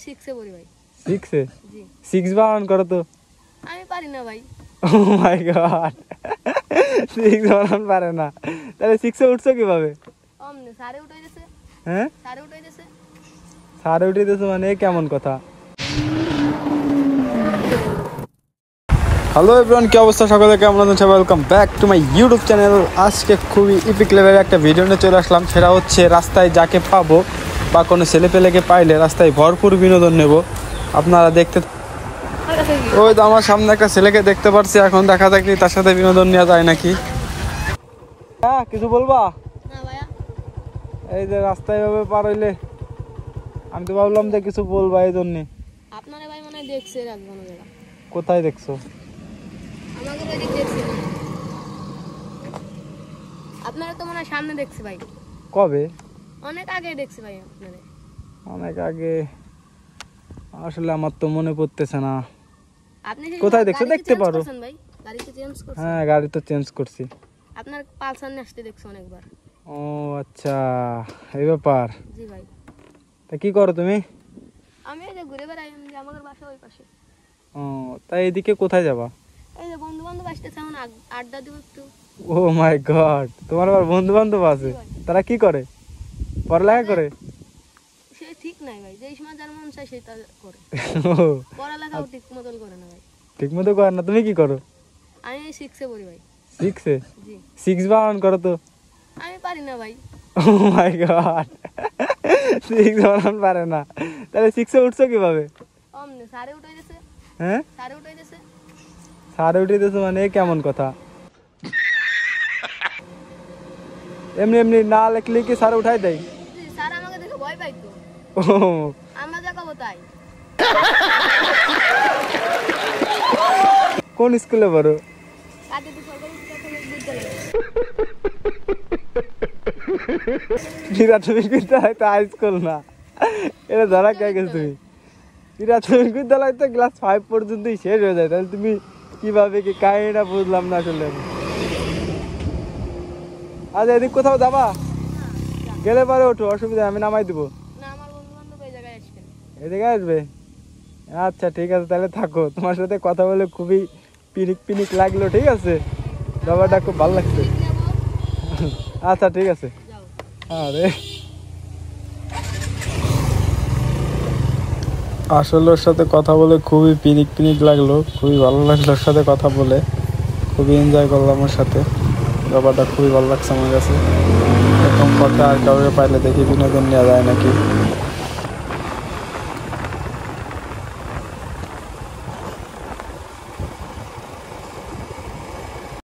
6 এ পড়ি ভাই। 6 এ? জি। 6 বানান করো তো। আমি পারি না ভাই। ও মাই গড, 6 বানান পারে না, তাহলে 6 এ উঠছো কিভাবে? অমনে স্যারে উঠাই দিয়েছে। হ্যাঁ, স্যারে উঠাই দিয়েছে। স্যারে উঠে দিয়েছে মানে কেমন কথা? হ্যালো এভরিওয়ান, কি অবস্থা সকলে, কেমন আছেন সবাই? Welcome back to my YouTube channel. আজকে খুবই ইপিক লেভেলের একটা ভিডিও নিয়ে চলে আসলাম। সেটা হচ্ছে রাস্তায় যাকে পাবো বা কোনো ছেলেপেলেকে পাইলে রাস্তায় ভরপুর বিনোদন নেব। আপনারা দেখতে, ওই তো আমার সামনে একটা ছেলেকে দেখতে পাচ্ছি, এখন দেখা যাক তার সাথে বিনোদন নেওয়া যায় নাকি। হ্যাঁ, কিছু বলবা? না ভাইয়া। এই যে রাস্তায় এভাবে পার হইলে আমি তো ভাবলাম যে কিছু বলবা, এই জন্যে। আপনারে ভাই মনে হয় দেখছে রাখবো না জায়গা। কোথায় দেখছো? আমাকে ভাই দেখছে না। আপনারা তো মনে হয় সামনে দেখছে ভাই। কবে? অনেক আগে দেখছে ভাই আপনারে। অনেক আগে? আসলে আমার তো মনে পড়তেছে না। আপনি কোথায় দেখছো? দেখতে পারো। ভাই গাড়ি তো চেঞ্জ করছেন। হ্যাঁ, গাড়ি তো চেঞ্জ করছি। আপনার পালসার নিয়ে আসতে দেখছো অনেকবার। ও আচ্ছা, এই ব্যাপার। জি ভাই। তা কি করো তুমি? আমি এই যে ঘুরে বেড়াই, আমাদের বাসা ওই পাশে। ও, তাই এদিকে কোথায় যাবা? এই যে বন্ধু বান্ধব আসতেছে, এখন আড্ডা দিব একটু। ও মাই গড, তোমার আবার বন্ধু বান্ধব আছে? তারা কি করে? পড়ালেখা করে? সে ঠিক নাই ভাই, যেই সময় যার মন চায় সেটা করে। পড়ালেখাও ঠিক মতন করে না ভাই। ঠিক মতো করে না? তুমি কি করো? আমি 6 এ পড়ি ভাই। 6 এ? জি। 6 বানান করো তো। আমি পারি না ভাই। ও মাই গড, 6 বানান পারে না, তাহলে 6 এ উঠছো কিভাবে? অমনে স্যারে উঠাই দিয়েছে। হ্যাঁ, স্যারে উঠাই দিয়েছে। স্যারে উঠে দিয়েছে মানে কেমন কথা? এমনি এমনি না লিখলে কি স্যার উঠাই দেয়? জি, স্যার আমাকে দেখে ভয় পাই তো। ও, আমরা যা কব তাই। কোন স্কুলে পড়ো? কাটিতে সরকারি প্রাথমিক বিদ্যালয়। প্রাথমিক বিদ্যালয় তো হাই স্কুল না, এটা ধরা কে গেছো তুমি? প্রাথমিক বিদ্যালয় তো ক্লাস 5 পর্যন্তই শেষ হয়ে যায়, তাহলে তুমি কিভাবে কি কাহিনীটা বুঝলাম না আসলে। আচ্ছা, এদিক কোথাও যাবা? গেলে পরে ওঠো, অসুবিধা, আমি নামাই দিব। না, আমার বন্ধু বান্ধব এই জায়গায় আসবে। এদিকে আসবে? আচ্ছা ঠিক আছে, তাহলে থাকো। তোমার সাথে কথা বলে খুবই পিনিক পিনিক লাগলো, ঠিক আছে? ব্যাপারটা খুব ভালো লাগছে। আচ্ছা ঠিক আছে। যাও। আরে আসলে ওর সাথে কথা বলে খুবই পিনিক পিনিক লাগলো, খুবই ভালো লাগলো ওর সাথে কথা বলে, খুবই এনজয় করলাম ওর সাথে। ব্যাপারটা খুবই ভালো লাগছে আমার কাছে। এরকম কথা আর কাউকে পাইলে দেখি বিনোদন নেওয়া যায় নাকি।